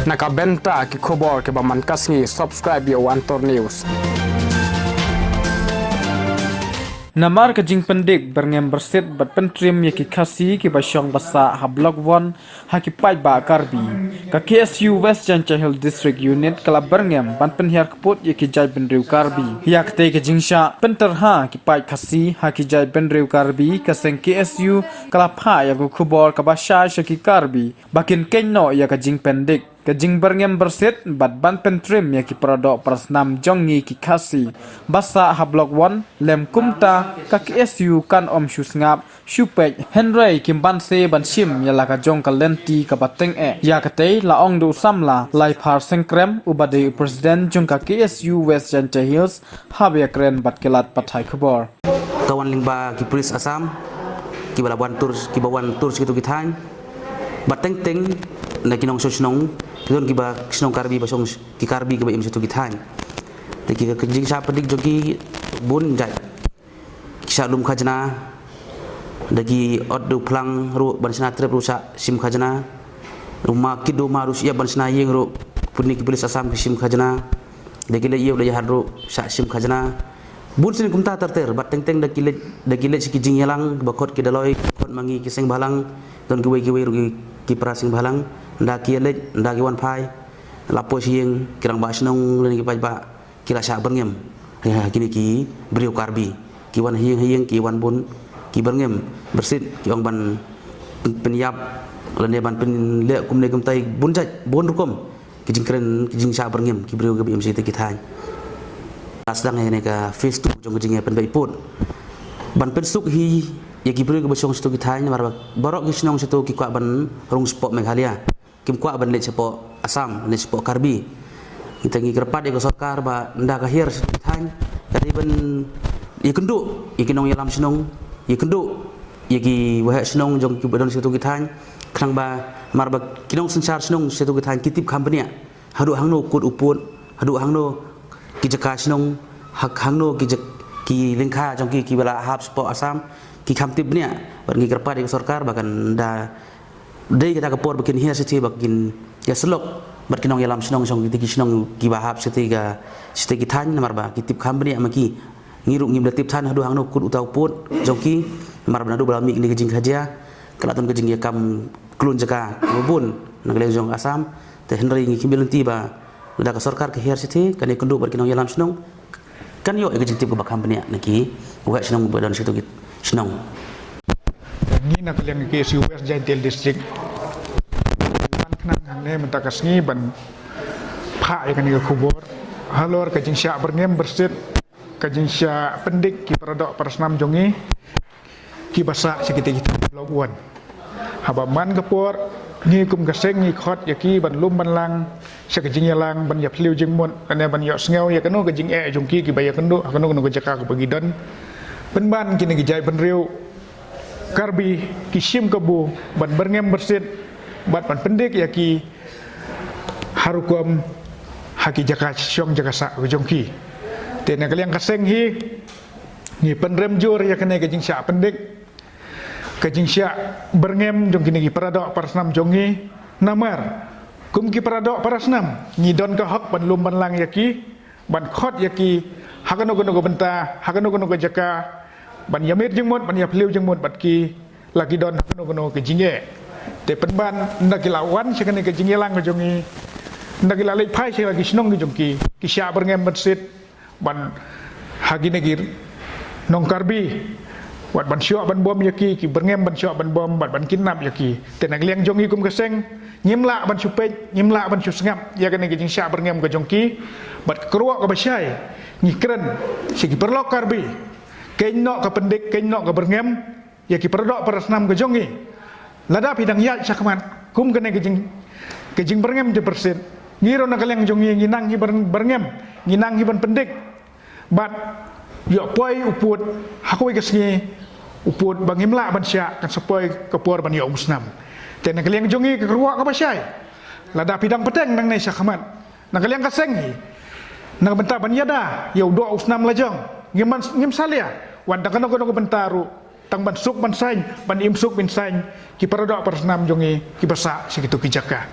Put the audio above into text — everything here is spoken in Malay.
Nakabenta ki khobor ke baman kasngi subscribe yo Antor News. Namar ka jing pendik berngem berset bat pentrim ya ki khasi ki basyong basa ha blok 1 ha ki pai ba karbi ka KSU West Janchahil District Unit kala berngem ban penhiar keput ya ki jai benriu karbi ya kte ke jingsha penter ha ki pai khasi ha ki jai benriu karbi ka seng KSU kala pha ya ku khubor ka basha ki karbi bakin kenno ya ka jing pendik Kajing berngem berset bat ban pentrim ya ki prodok prasnam jongi ki khasi basa ha blok 1 lem kumta ka KSU kan om shusngap shupej henry kim ban se ban shim ya la ka jong ka lenti ka bateng ya ka te la ong du samla lai phar sengkrem ubade president jong ka KSU West Janchahil habya kren bat kelat pathai khobor kawan lingba ki polis Assam ki balaban tur ki bawan tur situ ki than bateng teng na kinong sosnong don ki ba snong karbi ba song ki karbi ki ba im situ ki than te ki ka jing sa pedik jogi bun jai kisah lum khajna dagi oddu plang ru bansna trep rusa sim khajna rumah kidu marus ya bansna yeng ru puni ki polis Assam ki sim khajna dagi le ye le hadru sa sim khajna bun sin kumta terter bat teng teng dagi le ki jing yalang bakot ki daloi kot mangi ki seng balang don ki we ru ki prasing balang ndaki le ndaki wan phai lapo sieng kirang ba snong len ki ba kira sa berngem ya kini ki beriu karbi ki wan hieng ki wan bun ki berngem bersit ki ong ban penyap len ban pen le kum ne kum tai bun jaj bun rukom ki jing kren ki jing sa berngem ki beriu ki msi te ki thai asdang ne ka face tu jong jing pen bai put ban pen suk hi ya ki beriu ki basong stu ki thai mar barok ki snong stu ki kwa ban rung spot Meghalaya kim kwa ban le cepo Assam le cepo karbi kita ngi kerpat ego sarkar ba nda ka hir than kadi ban ye kendu ye kinong yalam snong ye kendu ye ki wa snong jong ki badon situ ki than khang ba mar ba kinong sansar snong situ ki than kitip company hadu hangno kut upun hadu hangno ki jaka snong hak hangno ki lengkha jong ki bala hab cepo Assam ki khamtip nia ban ngi kerpat ego sarkar bahkan nda dei kita kapor bikin hias siti bakin ya selok bat kinong yalam snong song ki snong ki bahap siti ga siti ki than namar ba kitip company amaki ngiruk ngim latip than hadu hangno kut utau put jongki namar banadu balami ni gejing haja kalaton gejing ya kam klun jaka bubun nagle jong Assam te henry ngi kimbelanti ba udah ka sarkar ke hias siti kan ikundu bat kinong yalam snong kan yo gejing tip ba company naki wa snong badan situ ki snong ni nak yang KSU West Janchahil District kan kenang ne mentakas ni ban pha ya kan ke kubur halor ka jing sya berngem bersit ka jing sya pendik ki pradok prasnam jongi ki basa sekite kita blok 1 haba man kapor ni kum ka seng ni khot ya ki ban lum ban lang sek jing yalang ban ya phliu jing mon ane ban yo sngew ya kanu ka jing jongki ki baya kanu kanu kanu jaka ko bagi don ban ban ki ni jai ban riu karbi kisim kebu ban berngem bersit bat ban pendik ya ki harukum haki jaka syong jaka sa jongki te na kaliang kaseng hi ni penrem jur ya kene ke jing sya pendik ke jing sya berngem jong kini ki paradok parasnam jongi namar kum ki paradok parasnam ni don ka hak ban lum ban lang ya ki ban khot ya ki hakano gono benta hakano gono jaka ban yamir jengmot ban yapliu jengmot bat ki lagi don kono ke jinge te penban ndak lawan sekene ke jinge lang jongi ndak lalai phai se lagi snong ki jongki ki sya berngem bersit ban hagi negir nong karbi wat ban syok ban bom yaki ki berngem ban syok ban bom bat ban kinap yaki te nak liang jongi kum keseng nyimla ban supej nyimla ban susngap ya kene ke jing sya berngem ke jongki bat keruak ke basyai ni keren segi perlok karbi kenyok ke pendik kenyok ke berngem ya ki perdok parasnam ke jongi lada pidang ya sakman kum kene ke jing berngem je persit ngiro nak yang jongi nginang hi berngem nginang hi ban pendik bat yo poi uput hakoi ke sngi uput bangimla ban sya kan sepoi ke por ban yo musnam te nak yang jongi ke ruak ke basyai lada pidang peteng nang ne sakman nak yang kaseng hi nak benta ban yada yo do usnam lajong ngim salia wan tak kono bentaru tang ban suk ban sain ban im suk bin sain ki parodok persnam jongi ki basa segitu ki jaka